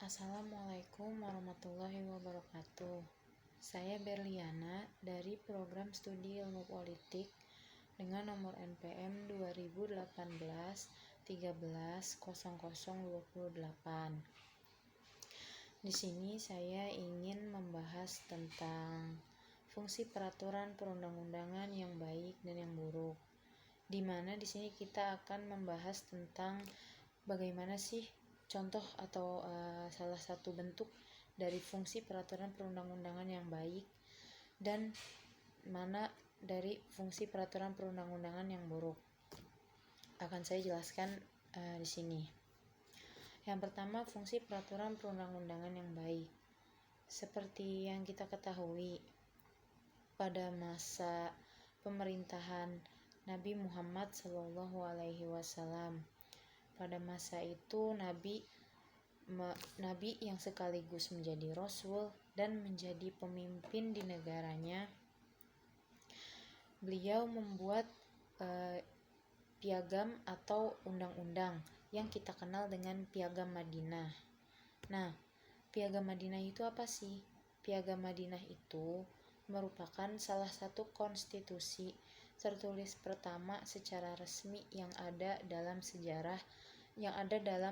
Assalamualaikum warahmatullahi wabarakatuh. Saya Berliana dari program studi ilmu politik dengan nomor NPM 2018 13 0028. Di sini saya ingin membahas tentang fungsi peraturan perundang-undangan yang baik dan yang buruk. Di mana di sini kita akan membahas tentang bagaimana sih contoh atau salah satu bentuk dari fungsi peraturan perundang-undangan yang baik dan mana dari fungsi peraturan perundang-undangan yang buruk. Akan saya jelaskan di sini. Yang pertama, fungsi peraturan perundang-undangan yang baik. Seperti yang kita ketahui, pada masa pemerintahan Nabi Muhammad SAW, pada masa itu Nabi yang sekaligus menjadi Rasul dan menjadi pemimpin di negaranya, beliau membuat piagam atau undang-undang yang kita kenal dengan Piagam Madinah. Nah, Piagam Madinah itu apa sih? Piagam Madinah itu merupakan salah satu konstitusi tertulis pertama secara resmi yang ada dalam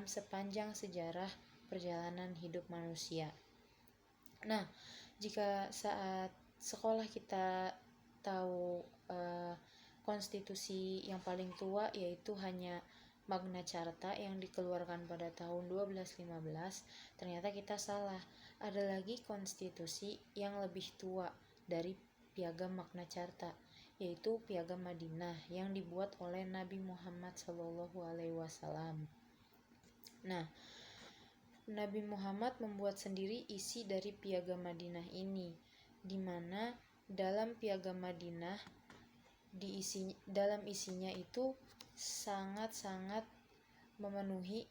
sepanjang sejarah perjalanan hidup manusia. Nah, jika saat sekolah kita tahu konstitusi yang paling tua yaitu hanya Magna Carta yang dikeluarkan pada tahun 1215, ternyata kita salah. Ada lagi konstitusi yang lebih tua dari Piagam Magna Carta, yaitu Piagam Madinah yang dibuat oleh Nabi Muhammad SAW. Nah, Nabi Muhammad membuat sendiri isi dari Piagam Madinah ini, di mana dalam Piagam Madinah dalam isinya itu sangat-sangat memenuhi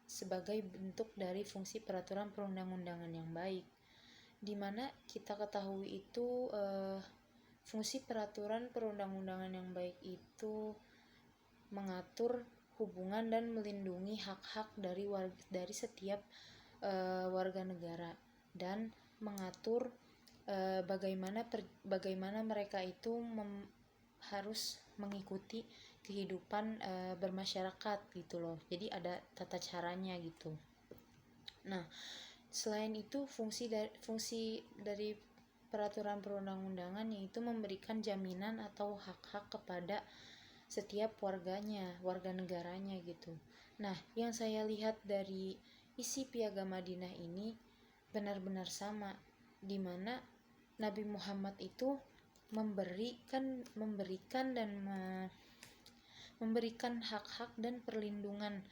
sebagai bentuk dari fungsi peraturan perundang-undangan yang baik, di mana kita ketahui itu fungsi peraturan perundang-undangan yang baik itu mengatur hubungan dan melindungi hak-hak dari setiap warga negara, dan mengatur bagaimana mereka itu harus mengikuti kehidupan bermasyarakat gitu loh. Jadi ada tata caranya gitu. Nah, selain itu fungsi dari peraturan perundang-undangan yaitu memberikan jaminan atau hak-hak kepada setiap warga negaranya gitu. Nah, yang saya lihat dari isi Piagam Madinah ini benar-benar sama, di mana Nabi Muhammad itu memberikan hak-hak dan perlindungan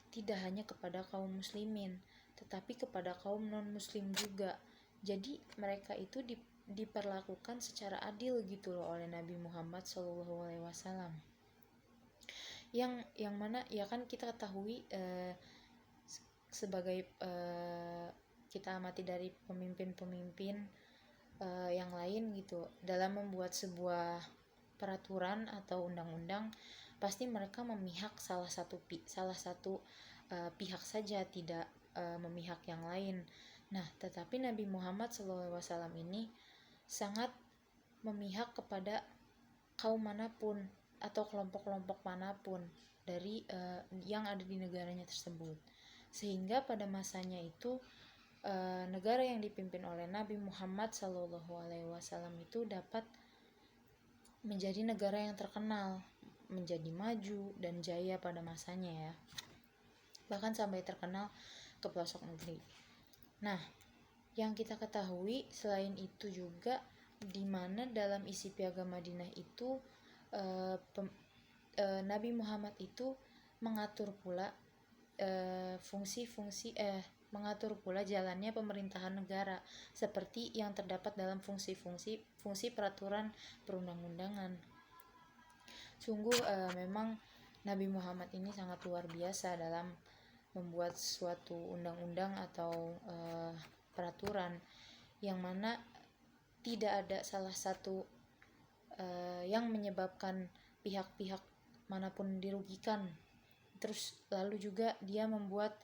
tidak hanya kepada kaum muslimin, tetapi kepada kaum non-muslim juga. Jadi mereka itu diperlakukan secara adil gitu loh oleh Nabi Muhammad SAW. Yang mana ya kan kita ketahui sebagai kita amati dari pemimpin-pemimpin yang lain gitu, dalam membuat sebuah peraturan atau undang-undang pasti mereka memihak salah satu pihak saja, tidak memihak yang lain. Nah, tetapi Nabi Muhammad SAW ini sangat memihak kepada kaum manapun atau kelompok-kelompok manapun dari yang ada di negaranya tersebut, sehingga pada masanya itu negara yang dipimpin oleh Nabi Muhammad SAW itu dapat menjadi negara yang terkenal, menjadi maju dan jaya pada masanya ya, bahkan sampai terkenal ke pelosok negeri. Nah, yang kita ketahui selain itu juga di mana dalam isi Piagam Madinah itu Nabi Muhammad itu mengatur pula mengatur pula jalannya pemerintahan negara seperti yang terdapat dalam fungsi peraturan perundang-undangan. Sungguh memang Nabi Muhammad ini sangat luar biasa dalam membuat suatu undang-undang atau peraturan yang mana tidak ada salah satu yang menyebabkan pihak-pihak manapun dirugikan. Terus lalu juga dia membuat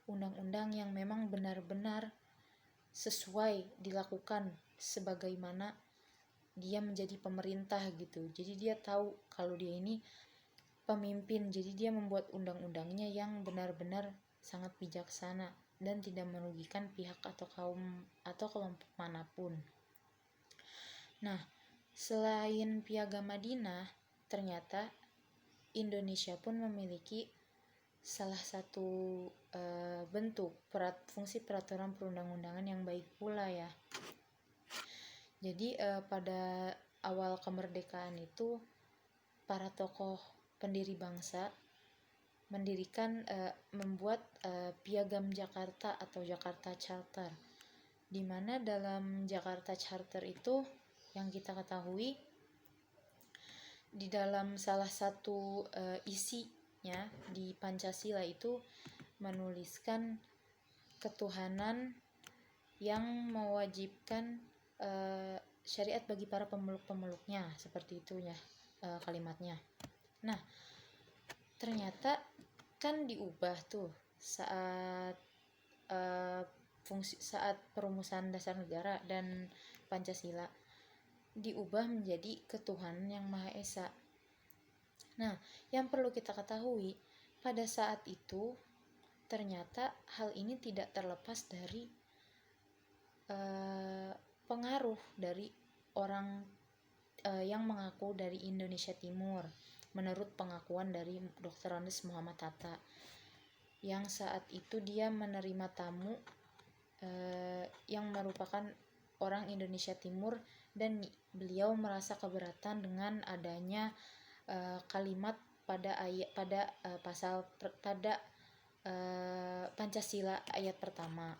undang-undang yang memang benar-benar sesuai dilakukan sebagaimana dia menjadi pemerintah gitu. Jadi dia tahu kalau dia ini pemimpin, jadi dia membuat undang-undangnya yang benar-benar sangat bijaksana dan tidak merugikan pihak atau kaum atau kelompok manapun. Nah, selain Piagam Madinah, ternyata Indonesia pun memiliki salah satu bentuk fungsi peraturan perundang-undangan yang baik pula ya. Jadi pada awal kemerdekaan itu para tokoh pendiri bangsa membuat Piagam Jakarta atau Jakarta Charter, di mana dalam Jakarta Charter itu yang kita ketahui di dalam salah satu isinya di Pancasila itu menuliskan ketuhanan yang mewajibkan syariat bagi para pemeluk-pemeluknya, seperti itu ya kalimatnya. Nah, ternyata kan diubah tuh saat saat perumusan dasar negara dan Pancasila diubah menjadi ketuhanan yang Maha Esa. Nah, yang perlu kita ketahui pada saat itu ternyata hal ini tidak terlepas dari pengaruh dari orang yang mengaku dari Indonesia Timur, menurut pengakuan dari Dr. Andes Muhammad Hatta, yang saat itu dia menerima tamu yang merupakan orang Indonesia Timur, dan beliau merasa keberatan dengan adanya kalimat pada Pancasila ayat pertama.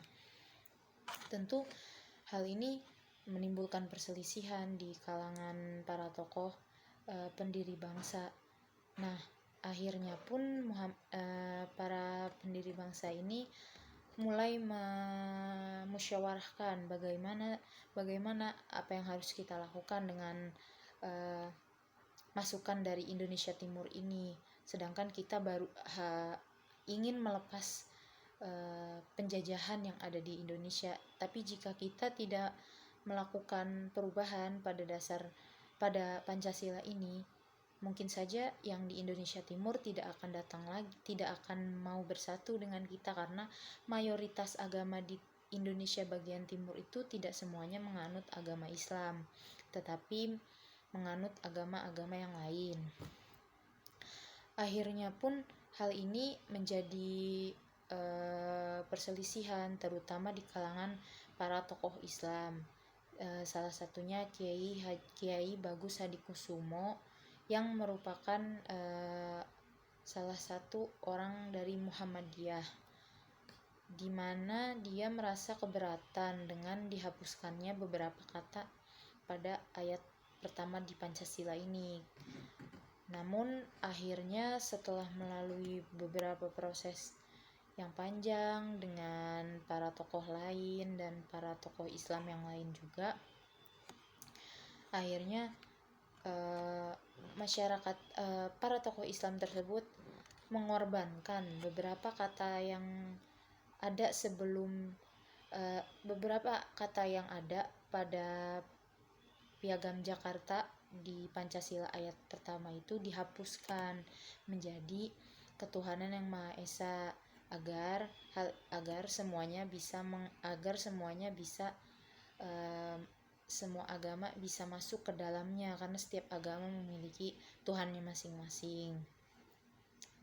Tentu hal ini menimbulkan perselisihan di kalangan para tokoh pendiri bangsa. Nah, akhirnya pun para pendiri bangsa ini mulai memusyawarahkan bagaimana apa yang harus kita lakukan dengan masukan dari Indonesia Timur ini, sedangkan kita baru ingin melepas penjajahan yang ada di Indonesia. Tapi jika kita tidak melakukan perubahan pada Pancasila ini, mungkin saja yang di Indonesia Timur tidak akan mau bersatu dengan kita, karena mayoritas agama di Indonesia bagian timur itu tidak semuanya menganut agama Islam, tetapi menganut agama-agama yang lain. Akhirnya pun hal ini menjadi perselisihan, terutama di kalangan para tokoh Islam. Salah satunya Kiai Bagus Hadikusumo, yang merupakan salah satu orang dari Muhammadiyah, di mana dia merasa keberatan dengan dihapuskannya beberapa kata pada ayat pertama di Pancasila ini. Namun akhirnya setelah melalui beberapa proses yang panjang dengan para tokoh lain dan para tokoh Islam yang lain juga, akhirnya masyarakat para tokoh Islam tersebut mengorbankan beberapa kata yang ada pada Piagam Jakarta di Pancasila ayat pertama itu dihapuskan menjadi ketuhanan yang Maha Esa, agar semuanya bisa semua agama bisa masuk ke dalamnya, karena setiap agama memiliki Tuhannya masing-masing.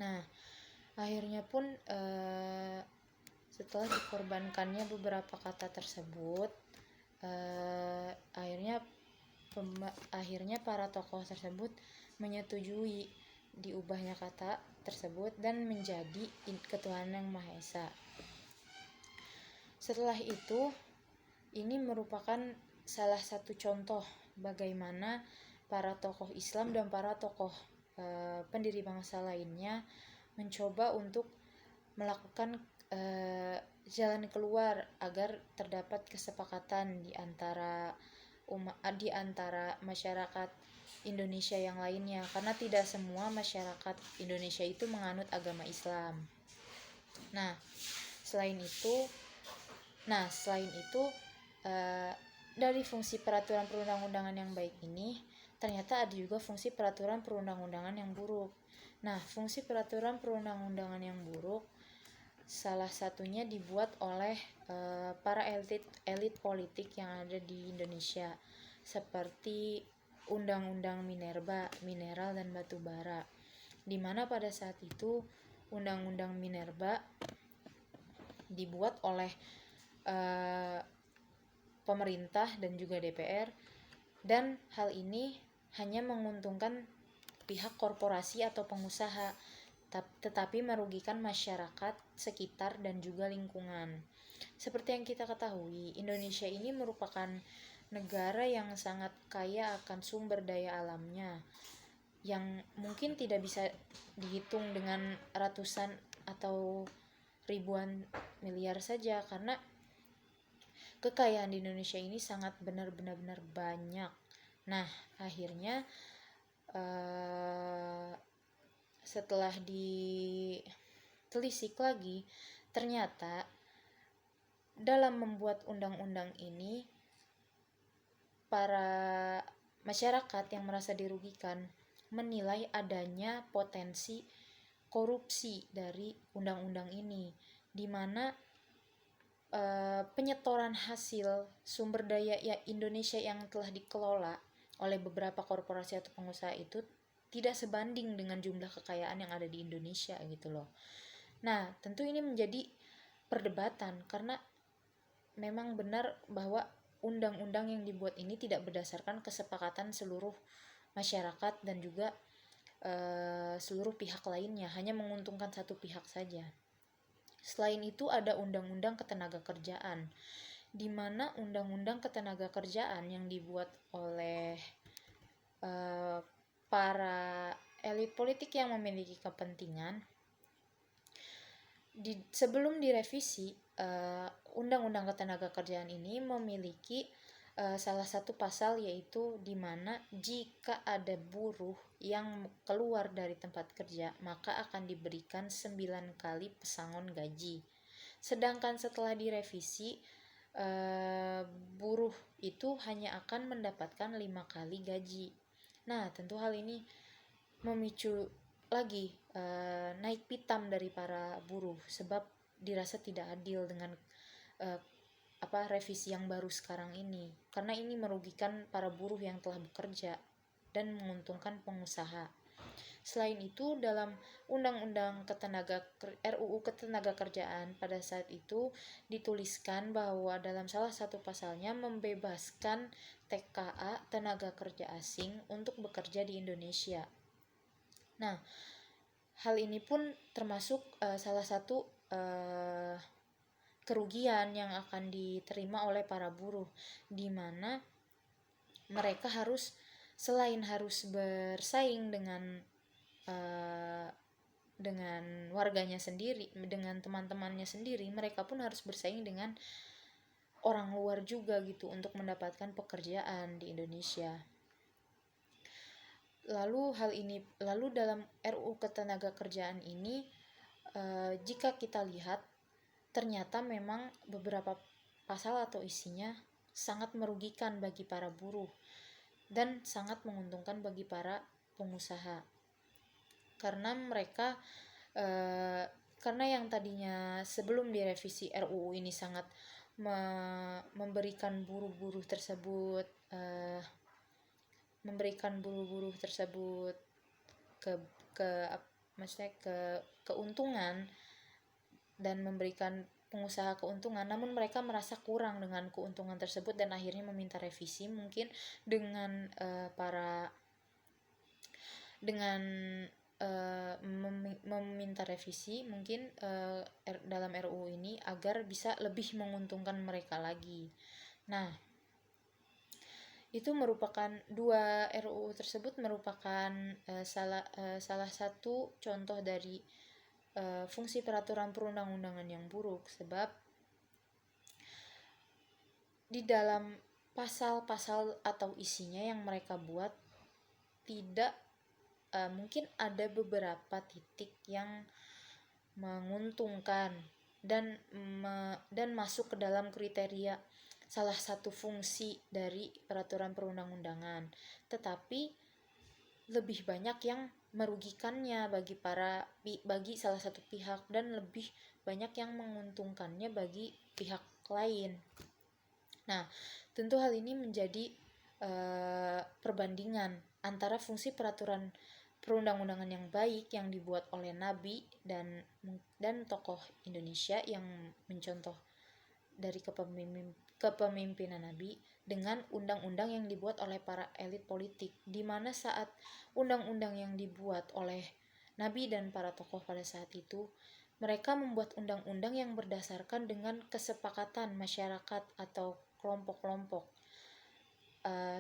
Nah, akhirnya pun setelah dikorbankannya beberapa kata tersebut, akhirnya para tokoh tersebut menyetujui diubahnya kata tersebut dan menjadi ketuhanan yang Maha Esa. Setelah itu, ini merupakan salah satu contoh bagaimana para tokoh Islam dan para tokoh pendiri bangsa lainnya mencoba untuk melakukan jalan keluar agar terdapat kesepakatan di antara masyarakat Indonesia yang lainnya, karena tidak semua masyarakat Indonesia itu menganut agama Islam. Nah, Selain itu, dari fungsi peraturan perundang-undangan yang baik ini, ternyata ada juga fungsi peraturan perundang-undangan yang buruk. Nah, fungsi peraturan perundang-undangan yang buruk salah satunya dibuat oleh para elit politik yang ada di Indonesia, seperti Undang-Undang Minerba, Mineral dan Batu Bara, di mana pada saat itu Undang-Undang Minerba dibuat oleh pemerintah dan juga DPR, dan hal ini hanya menguntungkan pihak korporasi atau pengusaha, tetapi merugikan masyarakat sekitar dan juga lingkungan. Seperti yang kita ketahui, Indonesia ini merupakan negara yang sangat kaya akan sumber daya alamnya, yang mungkin tidak bisa dihitung dengan ratusan atau ribuan miliar saja, karena kekayaan di Indonesia ini sangat benar-benar banyak. Nah, akhirnya setelah ditelisik lagi, ternyata dalam membuat undang-undang ini, para masyarakat yang merasa dirugikan menilai adanya potensi korupsi dari undang-undang ini, di mana penyetoran hasil sumber daya Indonesia yang telah dikelola oleh beberapa korporasi atau pengusaha itu tidak sebanding dengan jumlah kekayaan yang ada di Indonesia gitu loh. Nah, tentu ini menjadi perdebatan, karena memang benar bahwa undang-undang yang dibuat ini tidak berdasarkan kesepakatan seluruh masyarakat dan juga seluruh pihak lainnya, hanya menguntungkan satu pihak saja. Selain itu ada Undang-Undang Ketenagakerjaan, di mana Undang-Undang Ketenagakerjaan yang dibuat oleh para elit politik yang memiliki kepentingan, sebelum direvisi, Undang-Undang Ketenagakerjaan ini memiliki salah satu pasal, yaitu di mana jika ada buruh yang keluar dari tempat kerja, maka akan diberikan 9 kali pesangon gaji. Sedangkan setelah direvisi, buruh itu hanya akan mendapatkan 5 kali gaji. Nah, tentu hal ini memicu lagi naik pitam dari para buruh, sebab dirasa tidak adil dengan revisi yang baru sekarang ini, karena ini merugikan para buruh yang telah bekerja dan menguntungkan pengusaha. Selain itu, dalam Undang-Undang RUU Ketenagakerjaan pada saat itu dituliskan bahwa dalam salah satu pasalnya membebaskan TKA, tenaga kerja asing, untuk bekerja di Indonesia. Nah, hal ini pun termasuk salah satu kerugian yang akan diterima oleh para buruh, di mana mereka selain harus bersaing dengan warganya sendiri, dengan teman-temannya sendiri, mereka pun harus bersaing dengan orang luar juga gitu untuk mendapatkan pekerjaan di Indonesia. Lalu dalam RUU Ketenagakerjaan ini, jika kita lihat, ternyata memang beberapa pasal atau isinya sangat merugikan bagi para buruh dan sangat menguntungkan bagi para pengusaha, karena mereka karena yang tadinya sebelum direvisi RUU ini sangat memberikan buruh-buruh tersebut keuntungan dan memberikan pengusaha keuntungan, namun mereka merasa kurang dengan keuntungan tersebut dan akhirnya meminta revisi, mungkin dengan meminta revisi mungkin dalam RUU ini agar bisa lebih menguntungkan mereka lagi. Nah, itu merupakan dua RUU tersebut merupakan salah satu contoh dari fungsi peraturan perundang-undangan yang buruk, sebab di dalam pasal-pasal atau isinya yang mereka buat tidak mungkin ada beberapa titik yang menguntungkan, dan masuk ke dalam kriteria salah satu fungsi dari peraturan perundang-undangan, tetapi lebih banyak yang merugikannya bagi salah satu pihak dan lebih banyak yang menguntungkannya bagi pihak lain. Nah, tentu hal ini menjadi perbandingan antara fungsi peraturan perundang-undangan yang baik yang dibuat oleh Nabi dan tokoh Indonesia yang mencontoh dari kepemimpinan Nabi dengan undang-undang yang dibuat oleh para elit politik, di mana saat undang-undang yang dibuat oleh Nabi dan para tokoh pada saat itu, mereka membuat undang-undang yang berdasarkan dengan kesepakatan masyarakat atau kelompok-kelompok,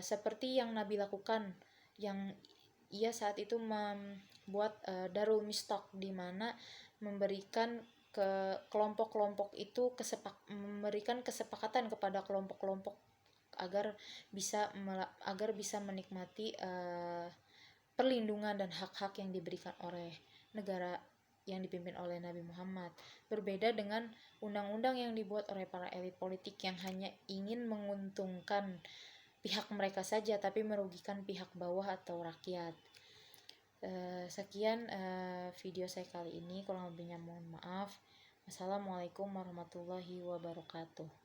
seperti yang Nabi lakukan, yang ia saat itu membuat Darul Mistok, di mana memberikan ke kelompok-kelompok itu memberikan kesepakatan kepada kelompok-kelompok agar bisa menikmati perlindungan dan hak-hak yang diberikan oleh negara yang dipimpin oleh Nabi Muhammad. Berbeda dengan undang-undang yang dibuat oleh para elit politik yang hanya ingin menguntungkan pihak mereka saja tapi merugikan pihak bawah atau rakyat. Sekian video saya kali ini, kurang lebihnya mohon maaf. Wassalamualaikum warahmatullahi wabarakatuh.